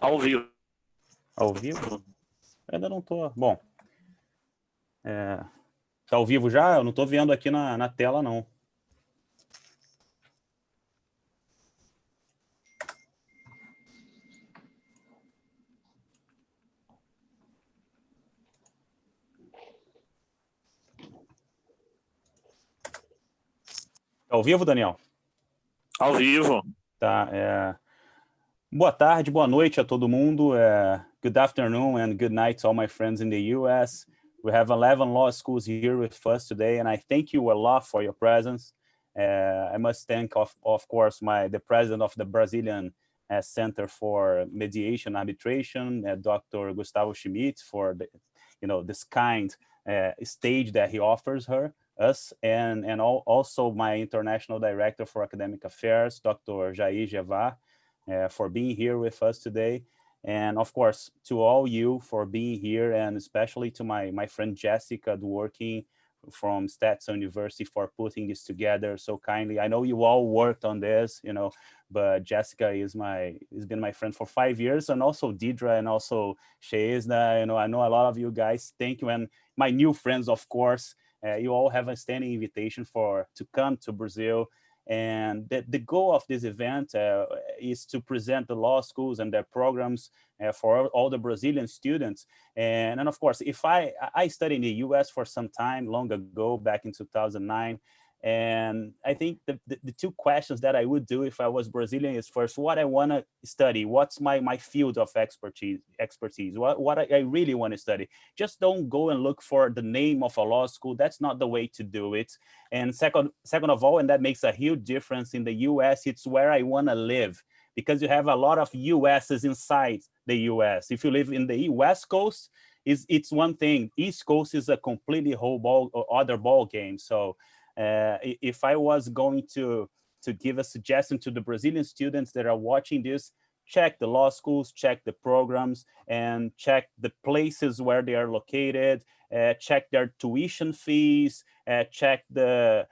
Ao vivo. Ao vivo? Ainda não tô. Bom. Tá ao vivo já? Eu não tô vendo aqui na tela, não. Tá ao vivo, Daniel? Ao vivo. Tá. Boa tarde, boa noite a todo mundo. Good afternoon and good night to all my friends in the U.S. We have 11 law schools here with us today, and I thank you a lot for your presence. I must thank, of course, the president of the Brazilian Center for Mediation Arbitration, Dr. Gustavo Schmidt, for this kind stage that he offers us, and also my international director for academic affairs, Dr. Jair Jevar, for being here with us today. And of course, to all you for being here, and especially to my friend Jessica Dworkin from Stetson University for putting this together so kindly. I know you all worked on this, but Jessica has been my friend for 5 years, and also Daedra and also Shehernaz. I know a lot of you guys. Thank you, and my new friends, of course. You all have a standing invitation to come to Brazil. And the goal of this event is to present the law schools and their programs for all the Brazilian students. And of course, if I studied in the US for some time long ago, back in 2009, and I think the two questions that I would do if I was Brazilian is, first, what I want to study, what's my field of expertise, what I really want to study. Just don't go and look for the name of a law school. That's not the way to do it. And second of all, and that makes a huge difference in the US, it's where I want to live, because you have a lot of USs inside the US. If you live in the West Coast, it's one thing. East Coast is a completely other ball game. So if I was going to give a suggestion to the Brazilian students that are watching this, check the law schools, check the programs, and check the places where they are located, check their tuition fees, check the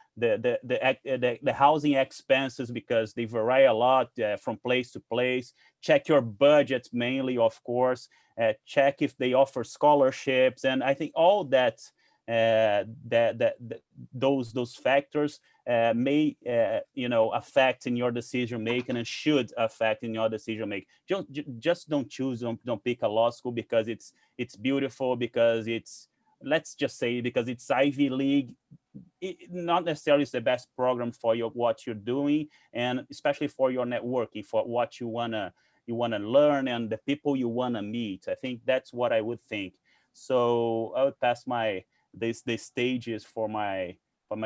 housing expenses, because they vary a lot from place to place. Check your budget mainly, of course. Check if they offer scholarships, and I think all that those factors may affect in your decision making, and should affect in your decision making. Just don't pick a law school because it's beautiful, because let's just say because it's Ivy League. Not necessarily is the best program for what you're doing, and especially for your networking, for what you wanna learn and the people you wanna meet. I think that's what I would think. So I would pass the stages for my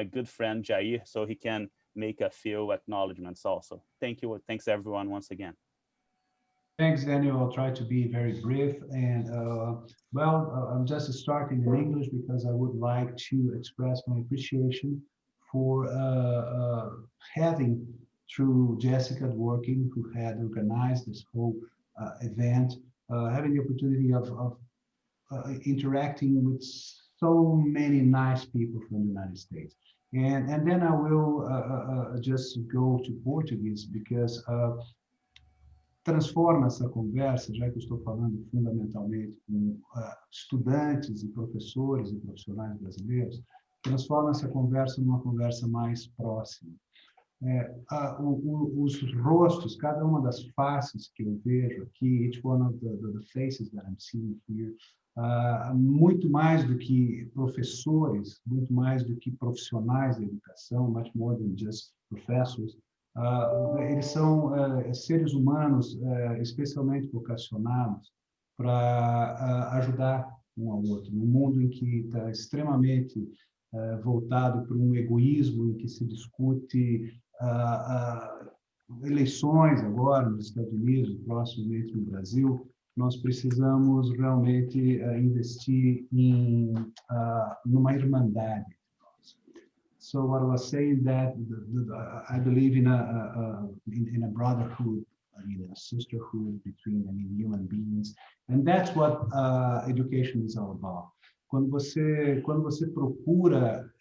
good friend Jair, so he can make a few acknowledgements also. Thank you. Thanks everyone once again. Thanks, Daniel. I'll try to be very brief. And I'm just starting in English because I would like to express my appreciation for having, through Jessica Dworkin, who had organized this whole event, having the opportunity of interacting with so many nice people from the United States. And then I will just go to Portuguese, because transforma essa conversa, já que eu estou falando fundamentalmente com estudantes e professores e profissionais brasileiros, transforma essa conversa numa conversa mais próxima. Os rostos, cada uma das faces que eu vejo aqui, each one of the faces that I'm seeing here, muito mais do que professores, muito mais do que profissionais da educação, much more than just professors, eles são seres humanos especialmente vocacionados para ajudar um ao outro, num mundo em que está extremamente voltado para um egoísmo, em que se discute eleições agora nos Estados Unidos, proximamente no Brasil. Nós precisamos realmente investir numa irmandade. So what I was saying, that I believe in a brotherhood, in a sisterhood between human beings, and that's what education is all about. Quando você procura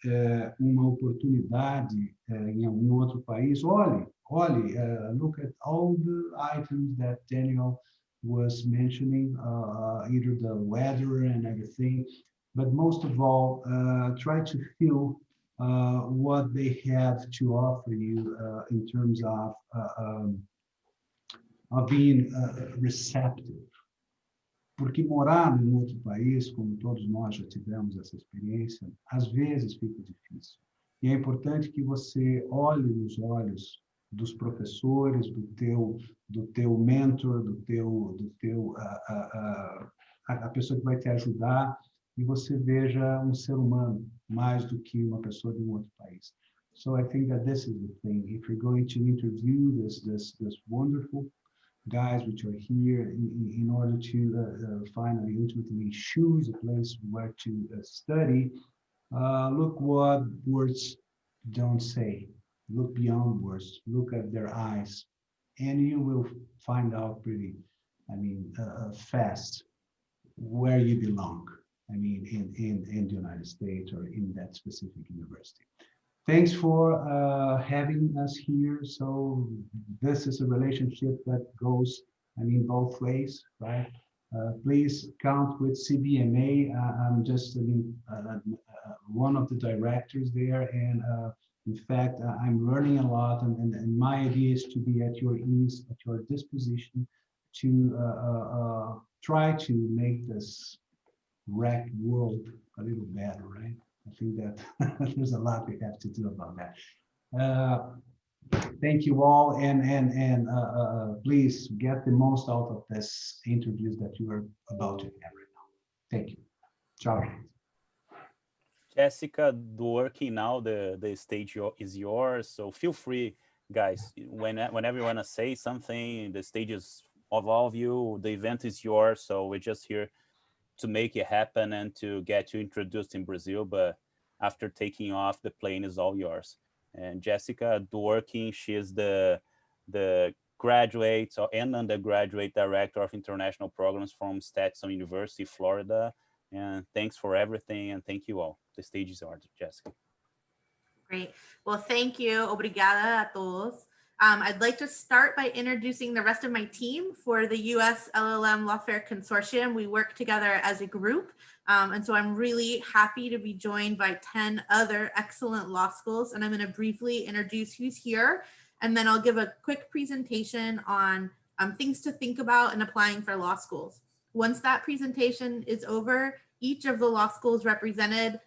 uma oportunidade em um outro país, olhe, look at all the items that Daniel was mentioning, either the weather and everything, but most of all, try to feel what they have to offer you in terms of being receptive. Porque morar em outro país, como todos nós já tivemos essa experiência, às vezes fica difícil. E é importante que você olhe nos olhos dos professores, do teu mentor, a pessoa que vai te ajudar, e você veja um ser humano mais do que uma pessoa de um outro país. So I think that this is the thing. If you're going to interview this wonderful guys which are here in order to finally ultimately choose a place where to study, look what words don't say. Look beyond words, look at their eyes, and you will find out pretty, fast where you belong. In the United States or in that specific university. Thanks for having us here. So this is a relationship that goes, both ways, right? Please count with CBMA. I'm just one of the directors there, and in fact, I'm learning a lot, and my idea is to be at your ease, at your disposition, to try to make this wrecked world a little better, right? I think that there's a lot we have to do about that. Thank you all, and please get the most out of this interviews that you are about to have right now. Thank you. Ciao. Jessica Dworkin, now the stage is yours, so feel free, guys. Whenever you want to say something, the stage is of all of you. The event is yours, so we're just here to make it happen and to get you introduced in Brazil, but after taking off, the plane is all yours. And Jessica Dworkin, she is the graduate and undergraduate director of international programs from Stetson University, Florida. And thanks for everything, and thank you all. The stage is yours, Jessica. Great. Well, thank you. Obrigada a todos. I'd like to start by introducing the rest of my team for the U.S. LLM Lawfare Consortium. We work together as a group, and so I'm really happy to be joined by 10 other excellent law schools, and I'm going to briefly introduce who's here, and then I'll give a quick presentation on things to think about in applying for law schools. Once that presentation is over, each of the law schools represented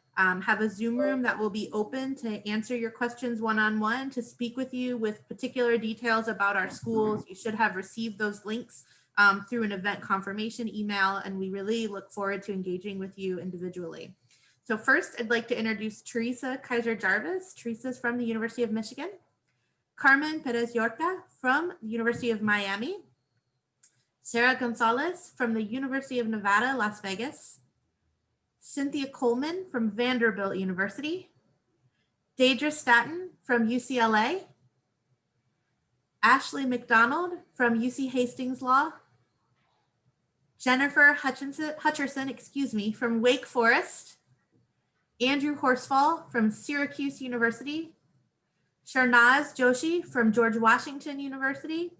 have a Zoom room that will be open to answer your questions one-on-one, to speak with you with particular details about our schools. You should have received those links through an event confirmation email, and we really look forward to engaging with you individually. So first, I'd like to introduce Theresa Kaiser-Jarvis. Theresa's from the University of Michigan. Carmen Perez-Llorca from the University of Miami. Sarah Gonzales from the University of Nevada, Las Vegas. Cynthia Coleman from Vanderbilt University. Daedra Staten from UCLA. Ashley McDonald from UC Hastings Law. Jennifer Hutcherson, from Wake Forest. Andrew Horsfall from Syracuse University. Shehernaz Joshi from George Washington University.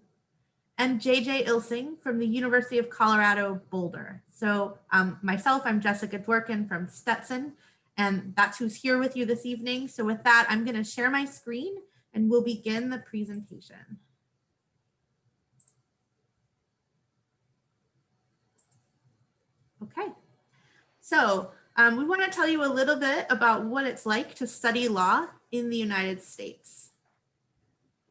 And JJ Ilseng from the University of Colorado, Boulder. So myself, I'm Jessica Dworkin from Stetson, and that's who's here with you this evening. So with that, I'm going to share my screen and we'll begin the presentation. Okay, so we want to tell you a little bit about what it's like to study law in the United States.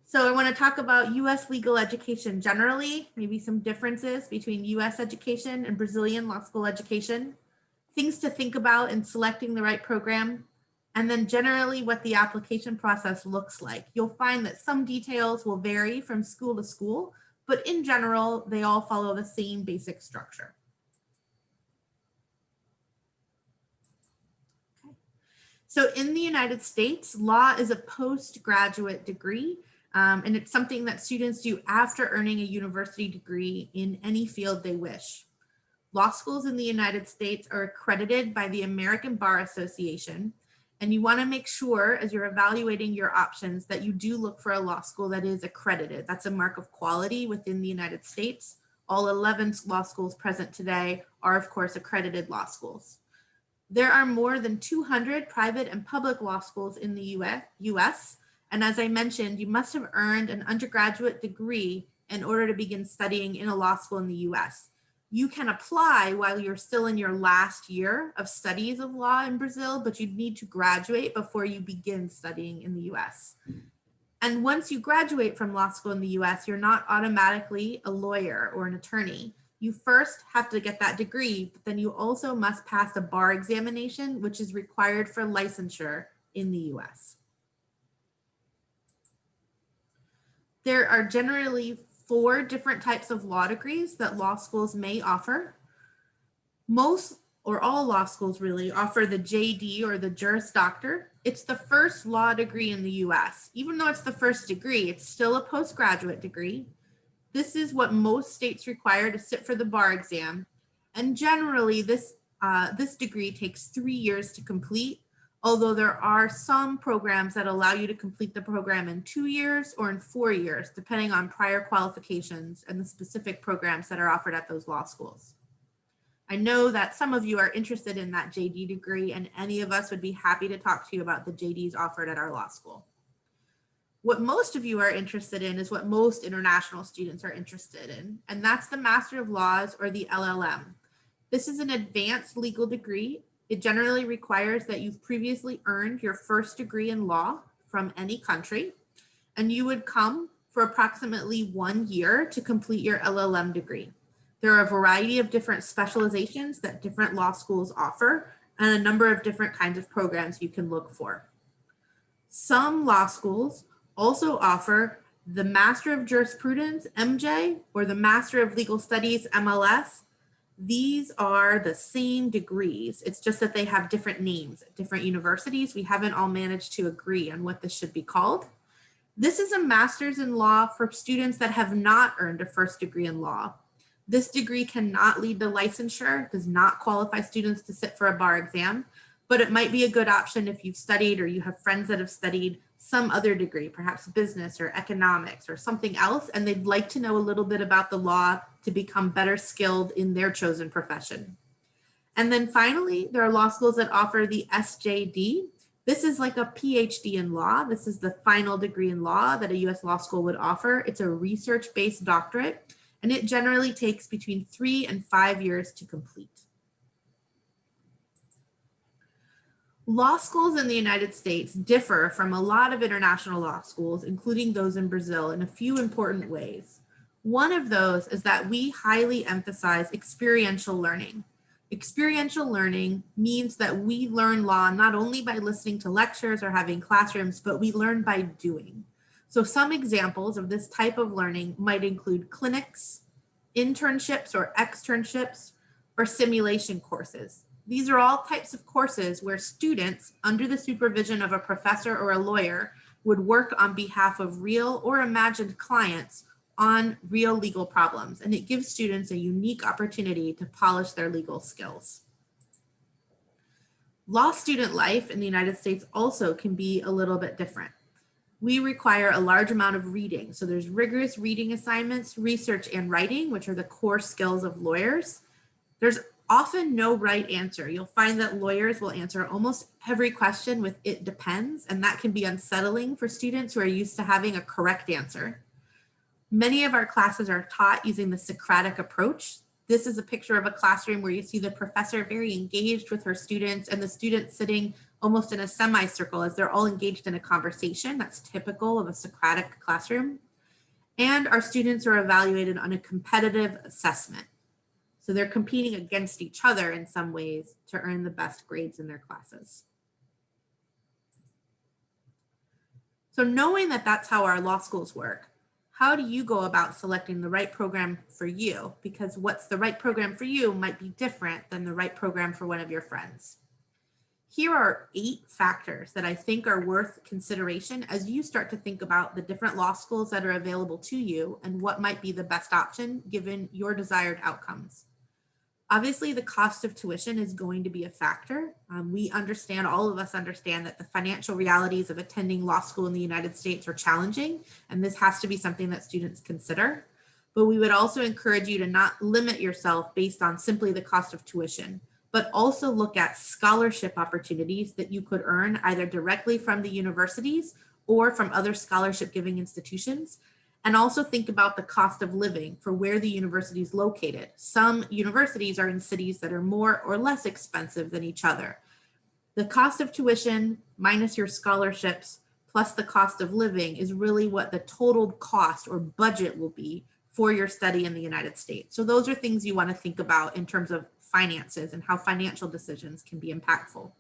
So I want to talk about U.S. legal education generally, maybe some differences between U.S. education and Brazilian law school education, things to think about in selecting the right program, and then generally what the application process looks like. You'll find that some details will vary from school to school, but in general, they all follow the same basic structure. Okay. So in the United States, law is a postgraduate degree. And it's something that students do after earning a university degree in any field they wish. Law schools in the United States are accredited by the American Bar Association, and you want to make sure as you're evaluating your options that you do look for a law school that is accredited. That's a mark of quality within the United States. All 11 law schools present today are, of course, accredited law schools. There are more than 200 private and public law schools in the US, and as I mentioned, you must have earned an undergraduate degree in order to begin studying in a law school in the US. You can apply while you're still in your last year of studies of law in Brazil, but you'd need to graduate before you begin studying in the US. And once you graduate from law school in the US, you're not automatically a lawyer or an attorney. You first have to get that degree, but then you also must pass a bar examination, which is required for licensure in the US. There are generally 4 different types of law degrees that law schools may offer. Most or all law schools really offer the JD or the Juris Doctor. It's the first law degree in the US. Even though it's the first degree, it's still a postgraduate degree. This is what most states require to sit for the bar exam. And generally this degree takes 3 years to complete, although there are some programs that allow you to complete the program in 2 years or in 4 years, depending on prior qualifications and the specific programs that are offered at those law schools. I know that some of you are interested in that JD degree, and any of us would be happy to talk to you about the JDs offered at our law school. What most of you are interested in is what most international students are interested in, and that's the Master of Laws or the LLM. This is an advanced legal degree. It generally requires that you've previously earned your first degree in law from any country, and you would come for approximately 1 year to complete your LLM degree. There are a variety of different specializations that different law schools offer, and a number of different kinds of programs you can look for. Some law schools also offer the Master of Jurisprudence, MJ, or the Master of Legal Studies, MLS. These are the same degrees. It's just that they have different names at different universities. We haven't all managed to agree on what this should be called. This is a master's in law for students that have not earned a first degree in law. This degree cannot lead to licensure, does not qualify students to sit for a bar exam, but it might be a good option if you've studied or you have friends that have studied some other degree, perhaps business or economics or something else, and they'd like to know a little bit about the law to become better skilled in their chosen profession. And then finally, there are law schools that offer the SJD. This is like a PhD in law. This is the final degree in law that a US law school would offer. It's a research-based doctorate, and it generally takes between 3 and 5 years to complete. Law schools in the United States differ from a lot of international law schools, including those in Brazil, in a few important ways. One of those is that we highly emphasize experiential learning. Experiential learning means that we learn law not only by listening to lectures or having classrooms, but we learn by doing. So some examples of this type of learning might include clinics, internships or externships, or simulation courses. These are all types of courses where students, under the supervision of a professor or a lawyer, would work on behalf of real or imagined clients on real legal problems, and it gives students a unique opportunity to polish their legal skills. Law student life in the United States also can be a little bit different. We require a large amount of reading. So there's rigorous reading assignments, research and writing, which are the core skills of lawyers. There's often no right answer. You'll find that lawyers will answer almost every question with "it depends," and that can be unsettling for students who are used to having a correct answer. Many of our classes are taught using the Socratic approach. This is a picture of a classroom where you see the professor very engaged with her students and the students sitting almost in a semicircle as they're all engaged in a conversation. That's typical of a Socratic classroom. And our students are evaluated on a competitive assessment. So they're competing against each other in some ways to earn the best grades in their classes. So knowing that that's how our law schools work, how do you go about selecting the right program for you? Because what's the right program for you might be different than the right program for one of your friends. Here are 8 factors that I think are worth consideration as you start to think about the different law schools that are available to you and what might be the best option given your desired outcomes. Obviously, the cost of tuition is going to be a factor. All of us understand that the financial realities of attending law school in the United States are challenging, and this has to be something that students consider. but we would also encourage you to not limit yourself based on simply the cost of tuition, but also look at scholarship opportunities that you could earn either directly from the universities or from other scholarship giving institutions. And also think about the cost of living for where the university is located. Some universities are in cities that are more or less expensive than each other. The cost of tuition minus your scholarships plus the cost of living is really what the total cost or budget will be for your study in the United States. So those are things you want to think about in terms of finances and how financial decisions can be impactful.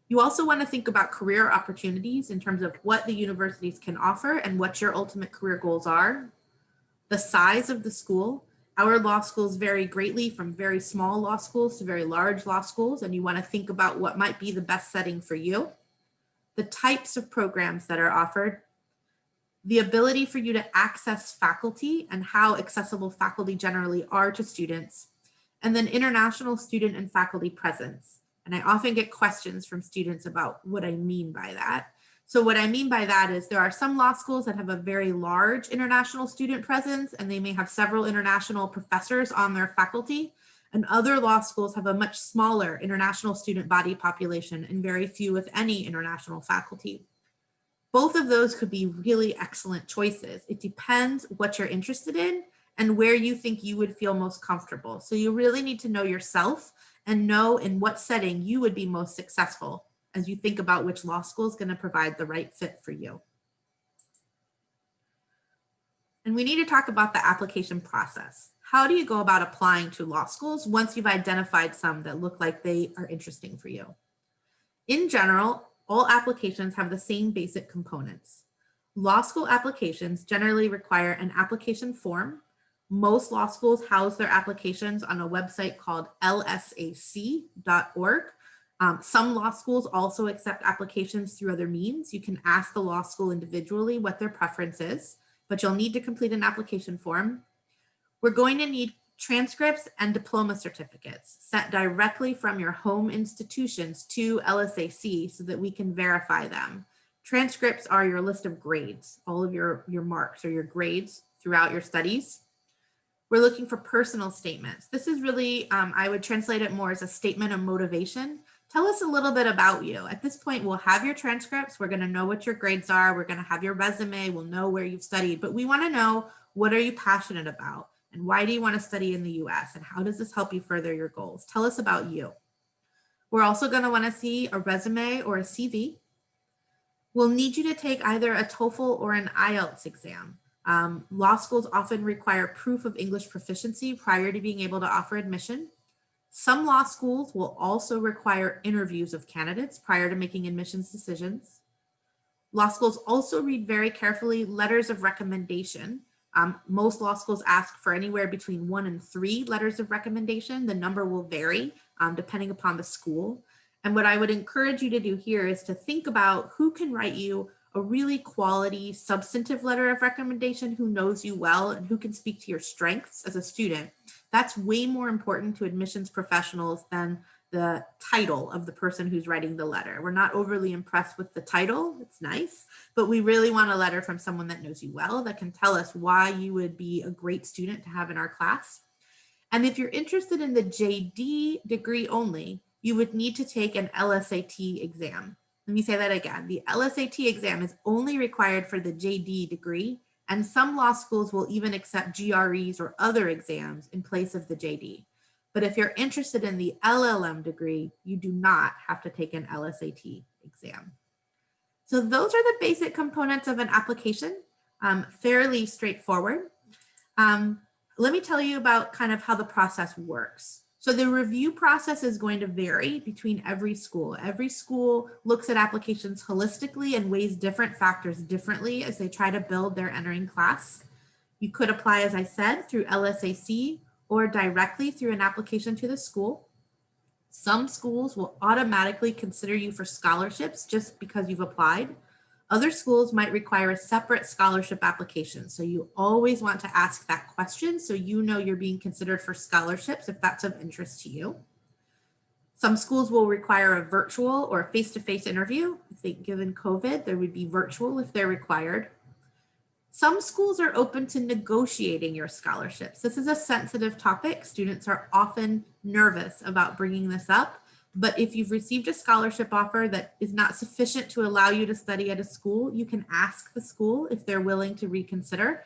You also want to think about career opportunities in terms of what the universities can offer and what your ultimate career goals are. The size of the school. Our law schools vary greatly from very small law schools to very large law schools, and you want to think about what might be the best setting for you. The types of programs that are offered, the ability for you to access faculty and how accessible faculty generally are to students, and then international student and faculty presence. And I often get questions from students about what I mean by that. So what I mean by that is there are some law schools that have a very large international student presence, and they may have several international professors on their faculty, and other law schools have a much smaller international student body population and very few, if any, international faculty. Both of those could be really excellent choices. It depends what you're interested in and where you think you would feel most comfortable. So you really need to know yourself and know in what setting you would be most successful as you think about which law school is going to provide the right fit for you. And we need to talk about the application process. How do you go about applying to law schools once you've identified some that look like they are interesting for you? In general, all applications have the same basic components. Law school applications generally require an application form. Most law schools house their applications on a website called lsac.org. Some law schools also accept applications through other means. You can ask the law school individually what their preference is, but you'll need to complete an application form. We're going to need transcripts and diploma certificates sent directly from your home institutions to LSAC so that we can verify them. Transcripts are your list of grades, all of your marks or your grades throughout your studies. We're looking for personal statements. This is really, I would translate it more as a statement of motivation. Tell us a little bit about you. At this point, we'll have your transcripts. We're going to know what your grades are. We're going to have your resume. We'll know where you've studied, but we want to know, what are you passionate about? And why do you want to study in the US? And how does this help you further your goals? Tell us about you. We're also going to want to see a resume or a CV. We'll need you to take either a TOEFL or an IELTS exam. Law schools often require proof of English proficiency prior to being able to offer admission. Some law schools will also require interviews of candidates prior to making admissions decisions. Law schools also read very carefully letters of recommendation. Most law schools ask for anywhere between 1 and 3 letters of recommendation. The number will vary depending upon the school. And what I would encourage you to do here is to think about who can write you a really quality substantive letter of recommendation, who knows you well and who can speak to your strengths as a student. That's way more important to admissions professionals than the title of the person who's writing the letter. We're not overly impressed with the title, it's nice, but we really want a letter from someone that knows you well, that can tell us why you would be a great student to have in our class. And if you're interested in the JD degree only, you would need to take an LSAT exam. Let me say that again. The LSAT exam is only required for the JD degree, and some law schools will even accept GREs or other exams in place of the JD. But if you're interested in the LLM degree, you do not have to take an LSAT exam. So those are the basic components of an application, fairly straightforward. Let me tell you about kind of how the process works. So the review process is going to vary between every school. Every school looks at applications holistically and weighs different factors differently as they try to build their entering class. You could apply, as I said, through LSAC or directly through an application to the school. Some schools will automatically consider you for scholarships just because you've applied. Other schools might require a separate scholarship application. So you always want to ask that question so you know you're being considered for scholarships if that's of interest to you. Some schools will require a virtual or face-to-face interview. I think given COVID, there would be virtual if they're required. Some schools are open to negotiating your scholarships. This is a sensitive topic. Students are often nervous about bringing this up, but if you've received a scholarship offer that is not sufficient to allow you to study at a school, you can ask the school if they're willing to reconsider.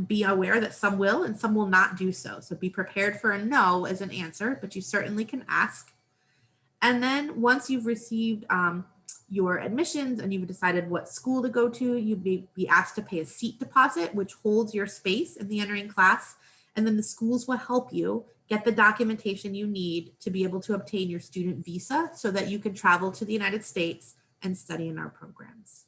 Be aware that some will and some will not do so. So be prepared for a no as an answer, but you certainly can ask. And then once you've received your admissions and you've decided what school to go to, you may be asked to pay a seat deposit, which holds your space in the entering class. And then the schools will help you get the documentation you need to be able to obtain your student visa so that you can travel to the United States and study in our programs.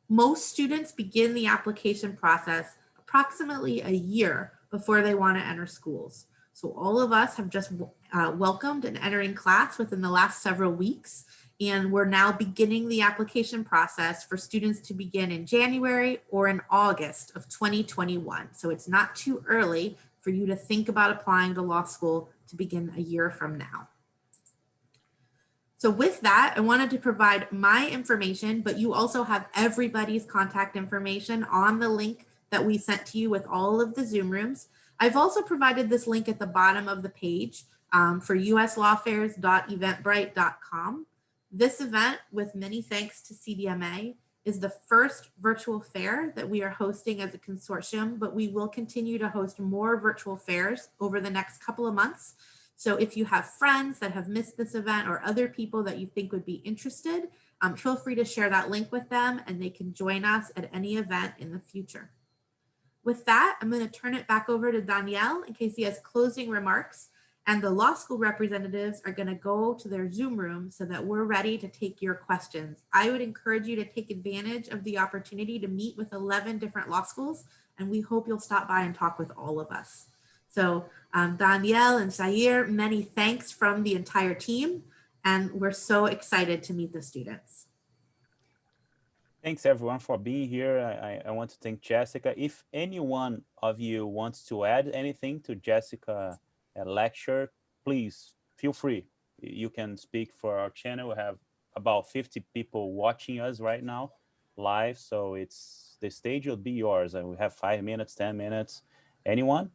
Most students begin the application process approximately a year before they want to enter schools. So all of us have just welcomed an entering class within the last several weeks, and we're now beginning the application process for students to begin in January or in August of 2021. So it's not too early for you to think about applying to law school to begin a year from now. So with that, I wanted to provide my information, but you also have everybody's contact information on the link that we sent to you with all of the Zoom rooms. I've also provided this link at the bottom of the page for uslawfairs.eventbrite.com. This event, with many thanks to CBMA, is the first virtual fair that we are hosting as a consortium, but we will continue to host more virtual fairs over the next couple of months. So if you have friends that have missed this event or other people that you think would be interested, feel free to share that link with them and they can join us at any event in the future. With that, I'm going to turn it back over to Danielle in case he has closing remarks, and the law school representatives are going to go to their Zoom room so that we're ready to take your questions. I would encourage you to take advantage of the opportunity to meet with 11 different law schools, and we hope you'll stop by and talk with all of us. So Danielle and Zaire, many thanks from the entire team, and we're so excited to meet the students. Thanks everyone for being here. I want to thank Jessica. If anyone of you wants to add anything to Jessica's lecture, please feel free. You can speak for our channel. We have about 50 people watching us right now live, so the stage will be yours. And we have 5 minutes, 10 minutes. Anyone?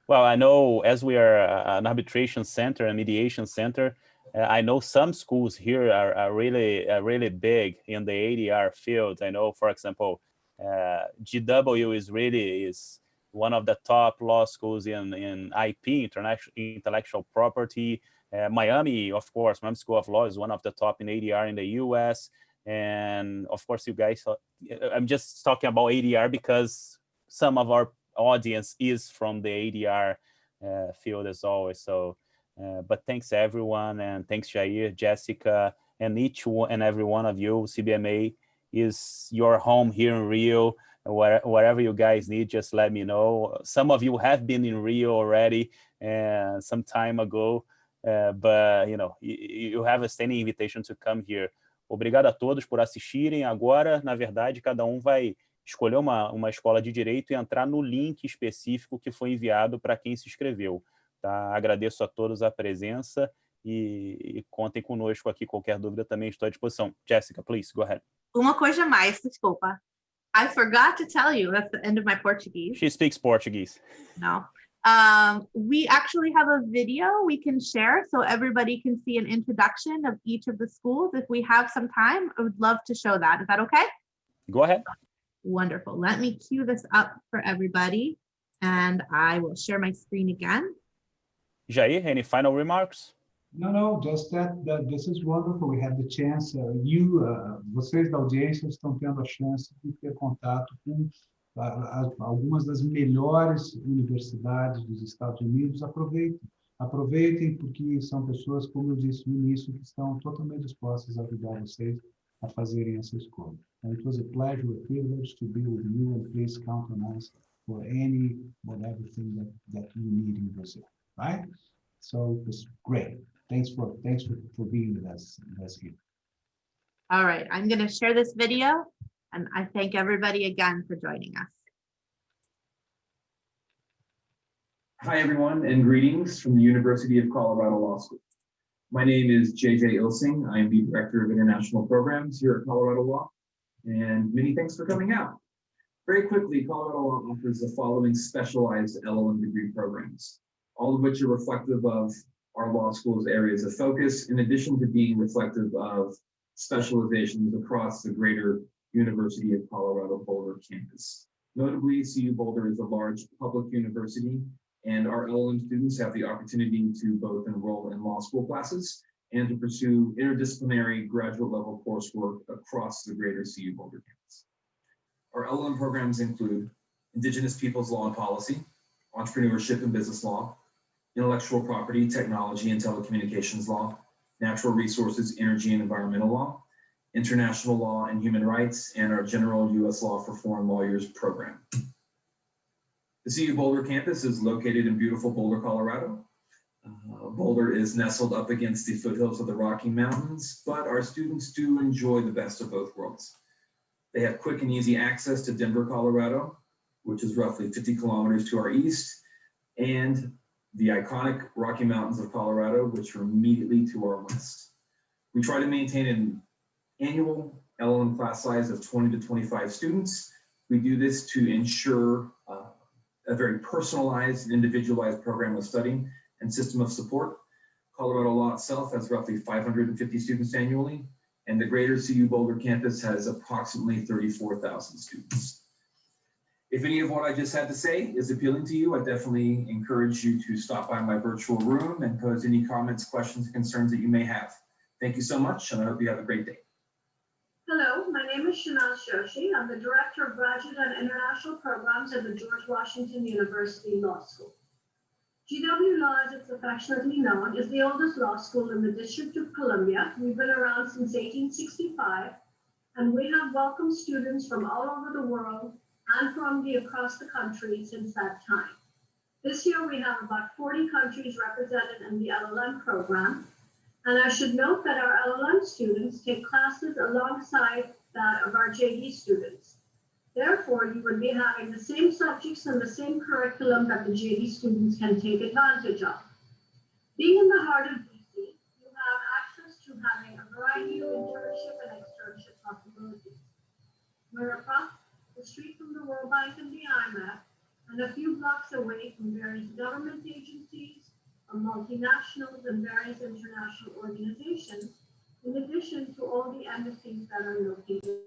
Well, I know as we are an arbitration center, a mediation center, I know some schools here are really big in the ADR field. I know, for example, GW is one of the top law schools in IP, intellectual property. Miami, of course, Miami School of Law is one of the top in ADR in the US. And of course, you guys, I'm just talking about ADR because some of our audience is from the ADR field as always. So. But thanks everyone, and thanks Jair, Jessica, and each and every one of you. CBMA is your home here in Rio. Whatever you guys need, just let me know. Some of you have been in Rio already some time ago, but you know, you have a standing invitation to come here. Obrigado a todos por assistirem. Agora, na verdade, cada vai escolher uma escola de direito e entrar no link específico que foi enviado para quem se inscreveu. Tá? Agradeço a todos a presença e contem conosco aqui. Qualquer dúvida também estou à disposição. Jessica, please, go ahead. Uma coisa mais, desculpa. I forgot to tell you, that's the end of my Portuguese. She speaks Portuguese. No. We actually have a video we can share so everybody can see an introduction of each of the schools. If we have some time, I would love to show that. Is that okay? Go ahead. Wonderful. Let me cue this up for everybody and I will share my screen again. Jair, any final remarks? No, just that this is wonderful. We have the chance, vocês da audiência estão tendo a chance de ter contato com algumas das melhores universidades dos Estados Unidos. Aproveitem porque são pessoas, como eu disse no início, que estão totalmente dispostas a ajudar vocês a fazerem essa escolha. And it was a pleasure, a privilege to be with you, and please count on us for whatever thing that you need in Brazil. Right? So it was great. Thanks for being with us here. All right, I'm going to share this video, and I thank everybody again for joining us. Hi, everyone, and greetings from the University of Colorado Law School. My name is JJ Ilseng. I am the Director of International Programs here at Colorado Law. And many thanks for coming out. Very quickly, Colorado Law offers the following specialized LLM degree programs, all of which are reflective of our law school's areas of focus, in addition to being reflective of specializations across the greater University of Colorado Boulder campus. Notably, CU Boulder is a large public university, and our LLM students have the opportunity to both enroll in law school classes and to pursue interdisciplinary graduate level coursework across the greater CU Boulder campus. Our LLM programs include Indigenous Peoples Law and Policy, Entrepreneurship and Business Law, Intellectual Property, Technology and Telecommunications Law, Natural Resources, Energy and Environmental Law, International Law and Human Rights, and our General U.S. Law for Foreign Lawyers program. The CU Boulder campus is located in beautiful Boulder, Colorado. Boulder is nestled up against the foothills of the Rocky Mountains, but our students do enjoy the best of both worlds. They have quick and easy access to Denver, Colorado, which is roughly 50 kilometers to our east, and the iconic Rocky Mountains of Colorado, which are immediately to our west. We try to maintain an annual LLM class size of 20 to 25 students. We do this to ensure a very personalized and individualized program of study and system of support. Colorado Law itself has roughly 550 students annually, and the greater CU Boulder campus has approximately 34,000 students. If any of what I just had to say is appealing to you, I definitely encourage you to stop by my virtual room and pose any comments, questions, and concerns that you may have. Thank you so much, and I hope you have a great day. Hello, my name is Shehernaz Joshi. I'm the Director of Graduate and International Programs at the George Washington University Law School. GW Law, as it's affectionately known, is the oldest law school in the District of Columbia. We've been around since 1865, and we have welcomed students from all over the world and from across the country since that time. This year, we have about 40 countries represented in the LLM program. And I should note that our LLM students take classes alongside that of our JD students. Therefore, you would be having the same subjects and the same curriculum that the JD students can take advantage of. Being in the heart of DC, you have access to having a variety of internship and externship possibilities. We're across the street from the World Bank and the IMF, and a few blocks away from various government agencies, multinationals, and various international organizations, in addition to all the embassies that are located.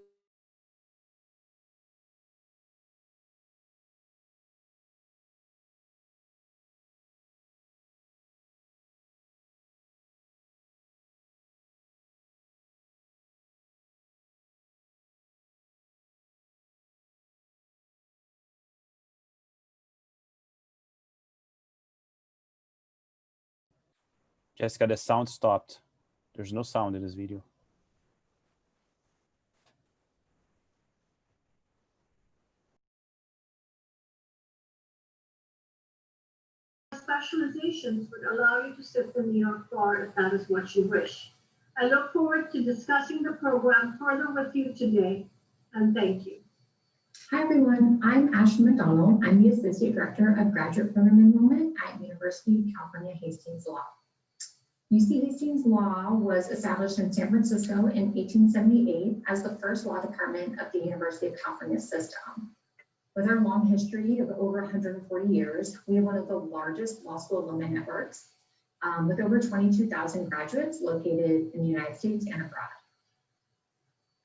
Jessica, the sound stopped. There's no sound in this video. Specializations would allow you to sit the New York bar if that is what you wish. I look forward to discussing the program further with you today, and thank you. Hi everyone, I'm Ashley McDonald. I'm the Associate Director of Graduate Program Enrollment at University of California Hastings Law. UC Hastings Law was established in San Francisco in 1878 as the first law department of the University of California system. With our long history of over 140 years, we have one of the largest law school alumni networks with over 22,000 graduates located in the United States and abroad.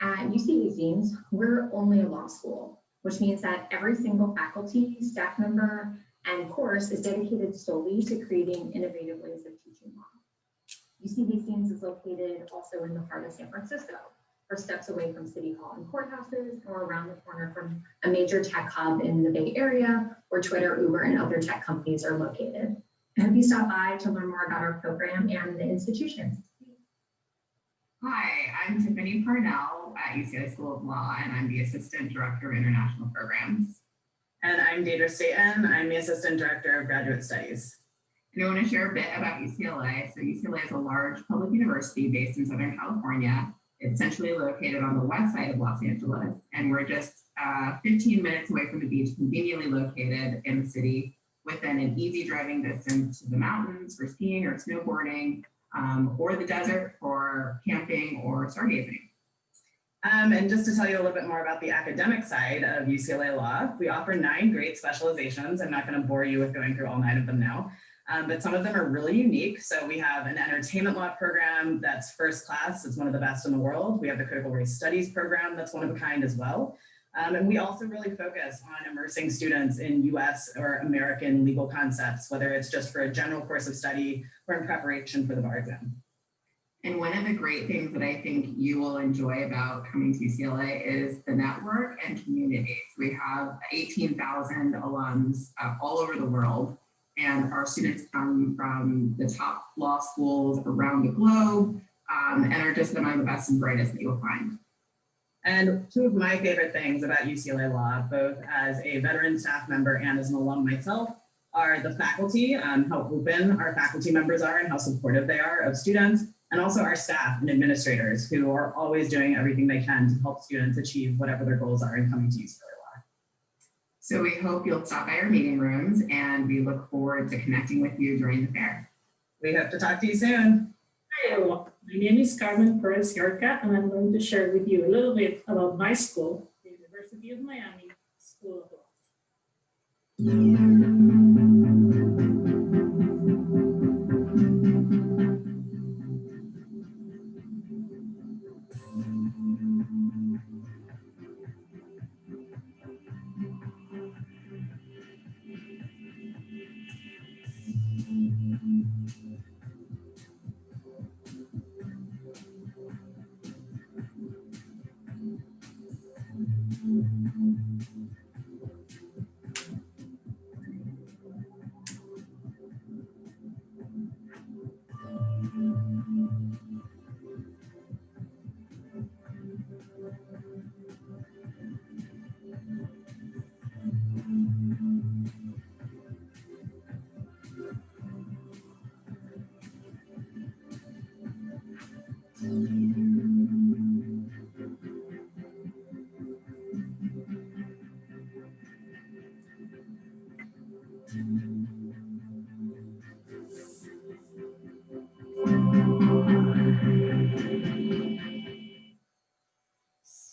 At UC Hastings, we're only a law school, which means that every single faculty, staff member, and course is dedicated solely to creating innovative ways of teaching law. UC Hastings is located also in the heart of San Francisco, or steps away from City Hall and courthouses, or around the corner from a major tech hub in the Bay Area, where Twitter, Uber, and other tech companies are located. I hope you stop by to learn more about our program and the institution. Hi, I'm Tiffany Parnell at UCLA School of Law, and I'm the Assistant Director of International Programs. And I'm Daedra Staten. I'm the Assistant Director of Graduate Studies. And I want to share a bit about UCLA. So UCLA is a large public university based in Southern California. It's centrally located on the west side of Los Angeles, and we're just 15 minutes away from the beach, conveniently located in the city, within an easy driving distance to the mountains for skiing or snowboarding, or the desert for camping or stargazing. And just to tell you a little bit more about the academic side of UCLA Law, we offer 9 great specializations. I'm not going to bore you with going through all 9 of them now, but some of them are really unique. So we have an entertainment law program that's first class. It's one of the best in the world. We have the critical race studies program that's one of a kind as well. And we also really focus on immersing students in US or American legal concepts, whether it's just for a general course of study or in preparation for the bar exam. And one of the great things that I think you will enjoy about coming to UCLA is the network and communities. We have 18,000 alums all over the world, and our students come from the top law schools around the globe and are just among the best and brightest that you'll find. And 2 of my favorite things about UCLA Law, both as a veteran staff member and as an alum myself, are the faculty, how open our faculty members are and how supportive they are of students, and also our staff and administrators who are always doing everything they can to help students achieve whatever their goals are in coming to UCLA Law. So we hope you'll stop by our meeting rooms, and we look forward to connecting with you during the fair. We hope to talk to you soon. Hi everyone, my name is Carmen Perez-Llorca, and I'm going to share with you a little bit about my school, the University of Miami School of Law.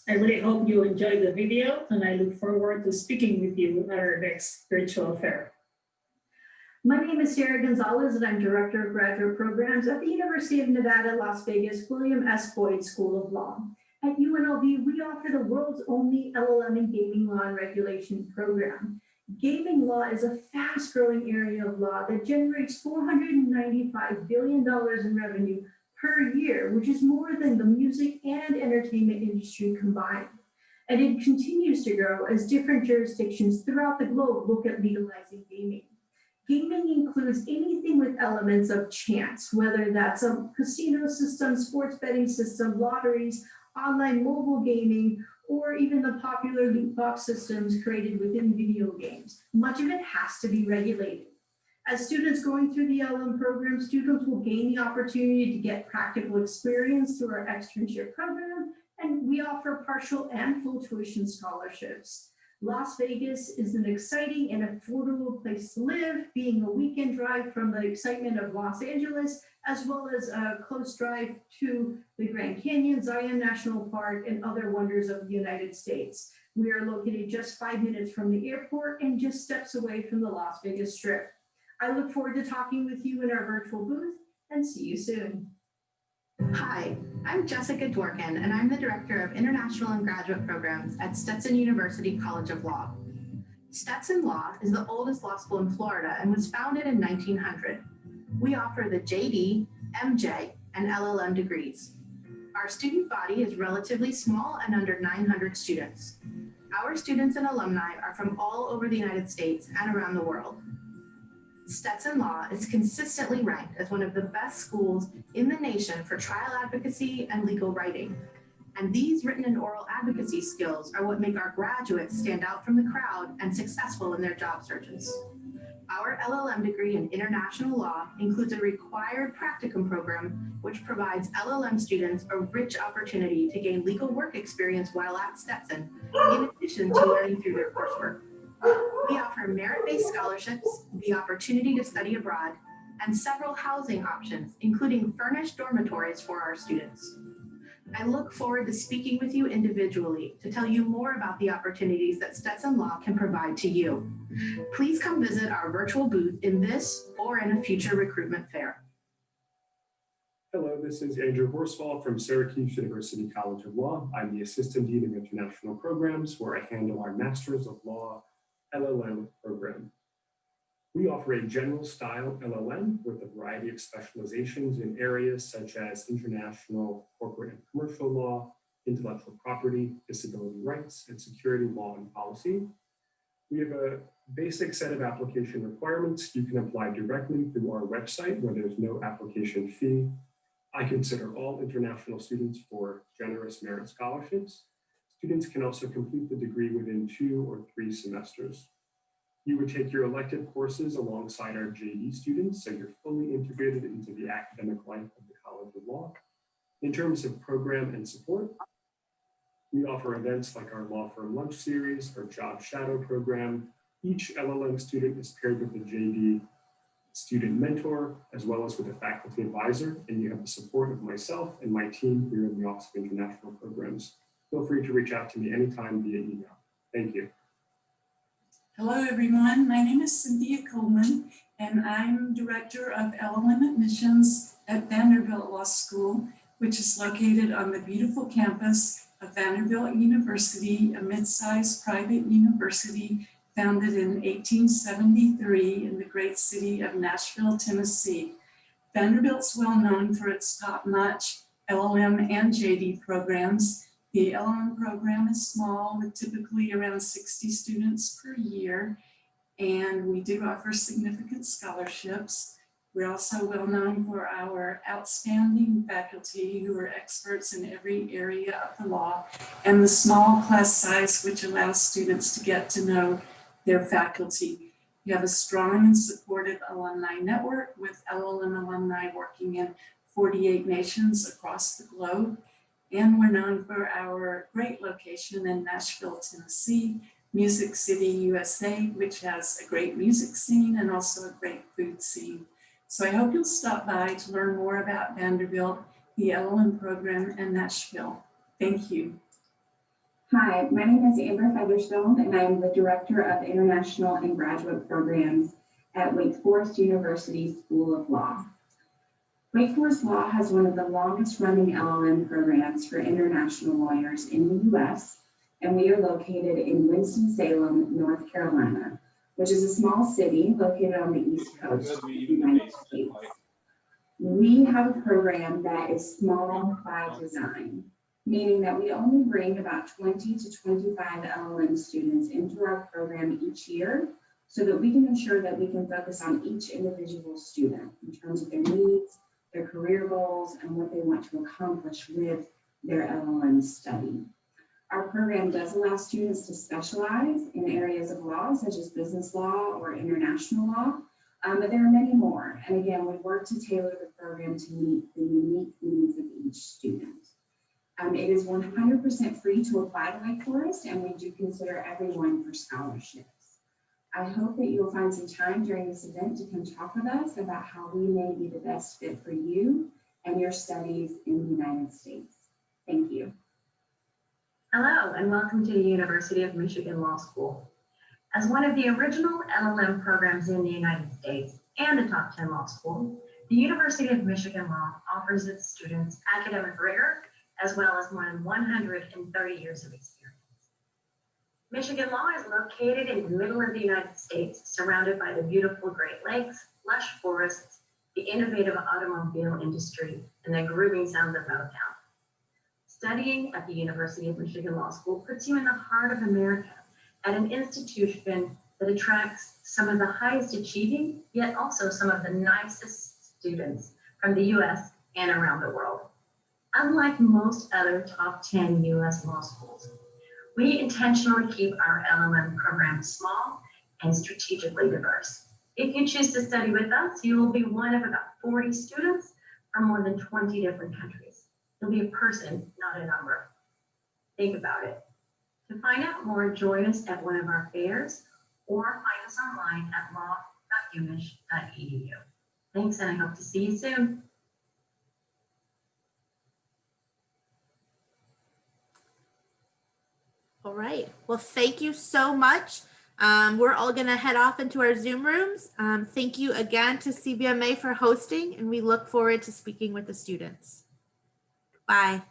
I really hope you enjoyed the video, and I look forward to speaking with you at our next virtual fair. My name is Sarah Gonzales, and I'm Director of Graduate Programs at the University of Nevada, Las Vegas, William S. Boyd School of Law. At UNLV, we offer the world's only LLM in gaming law and regulation program. Gaming law is a fast-growing area of law that generates $495 billion in revenue per year, which is more than the music and entertainment industry combined. And it continues to grow as different jurisdictions throughout the globe look at legalizing gaming. Gaming includes anything with elements of chance, whether that's a casino system, sports betting system, lotteries, online mobile gaming, or even the popular loot box systems created within video games. Much of it has to be regulated. As students going through the LM program, students will gain the opportunity to get practical experience through our externship program, and we offer partial and full tuition scholarships. Las Vegas is an exciting and affordable place to live, being a weekend drive from the excitement of Los Angeles, as well as a close drive to the Grand Canyon, Zion National Park, and other wonders of the United States. We are located just 5 minutes from the airport and just steps away from the Las Vegas Strip. I look forward to talking with you in our virtual booth, and see you soon. Hi, I'm Jessica Dworkin, and I'm the Director of International and Graduate Programs at Stetson University College of Law. Stetson Law is the oldest law school in Florida and was founded in 1900. We offer the JD, MJ, and LLM degrees. Our student body is relatively small and under 900 students. Our students and alumni are from all over the United States and around the world. Stetson Law is consistently ranked as one of the best schools in the nation for trial advocacy and legal writing. And these written and oral advocacy skills are what make our graduates stand out from the crowd and successful in their job searches. Our LLM degree in international law includes a required practicum program, which provides LLM students a rich opportunity to gain legal work experience while at Stetson, in addition to learning through their coursework. We offer merit-based scholarships, the opportunity to study abroad, and several housing options, including furnished dormitories for our students. I look forward to speaking with you individually to tell you more about the opportunities that Stetson Law can provide to you. Please come visit our virtual booth in this or in a future recruitment fair. Hello, this is Andrew Horsfall from Syracuse University College of Law. I'm the Assistant Dean of International Programs, where I handle our Masters of Law LLM program. We offer a general style LLM with a variety of specializations in areas such as international, corporate and commercial law, intellectual property, disability rights, and security law and policy. We have a basic set of application requirements. You can apply directly through our website where there's no application fee. I consider all international students for generous merit scholarships. Students can also complete the degree within 2 or 3 semesters. You would take your elective courses alongside our JD students, so you're fully integrated into the academic life of the College of Law. In terms of program and support, we offer events like our Law Firm Lunch Series, our Job Shadow program. Each LLM student is paired with a JD student mentor, as well as with a faculty advisor, and you have the support of myself and my team here in the Office of International Programs. Feel free to reach out to me anytime via email. Thank you. Hello, everyone. My name is Cynthia Coleman, and I'm Director of LLM Admissions at Vanderbilt Law School, which is located on the beautiful campus of Vanderbilt University, a mid-sized private university founded in 1873 in the great city of Nashville, Tennessee. Vanderbilt's well known for its top-notch LLM and JD programs. The LLM program is small with typically around 60 students per year, and we do offer significant scholarships. We're also well known for our outstanding faculty who are experts in every area of the law, and the small class size which allows students to get to know their faculty. We have a strong and supportive alumni network with LLM alumni working in 48 nations across the globe. And we're known for our great location in Nashville, Tennessee, Music City, USA, which has a great music scene and also a great food scene. So I hope you'll stop by to learn more about Vanderbilt, the LLM program, and Nashville. Thank you. Hi, my name is Amber Featherstone, and I'm the Director of International and Graduate Programs at Wake Forest University School of Law. Wake Forest Law has one of the longest running LLM programs for international lawyers in the US, and we are located in Winston-Salem, North Carolina, which is a small city located on the East Coast of the United States. We have a program that is small by design, meaning that we only bring about 20 to 25 LLM students into our program each year so that we can ensure that we can focus on each individual student in terms of their needs, their career goals, and what they want to accomplish with their LLM study. Our program does allow students to specialize in areas of law, such as business law or international law, but there are many more. And again, we work to tailor the program to meet the unique needs of each student. It is 100% free to apply to Wake Forest, and we do consider everyone for scholarships. I hope that you'll find some time during this event to come talk with us about how we may be the best fit for you and your studies in the United States. Thank you. Hello, and welcome to the University of Michigan Law School. As one of the original LLM programs in the United States and a top 10 law school, the University of Michigan Law offers its students academic rigor as well as more than 130 years of experience. Michigan Law is located in the middle of the United States, surrounded by the beautiful Great Lakes, lush forests, the innovative automobile industry, and the grooving sounds of Motown. Studying at the University of Michigan Law School puts you in the heart of America at an institution that attracts some of the highest achieving, yet also some of the nicest students from the US and around the world. Unlike most other top 10 US law schools, we intentionally keep our LLM program small and strategically diverse. If you choose to study with us, you will be one of about 40 students from more than 20 different countries. You'll be a person, not a number. Think about it. To find out more, join us at one of our fairs or find us online at law.umich.edu. Thanks, and I hope to see you soon. All right. Well, thank you so much. We're all going to head off into our Zoom rooms. Thank you again to CBMA for hosting, and we look forward to speaking with the students. Bye.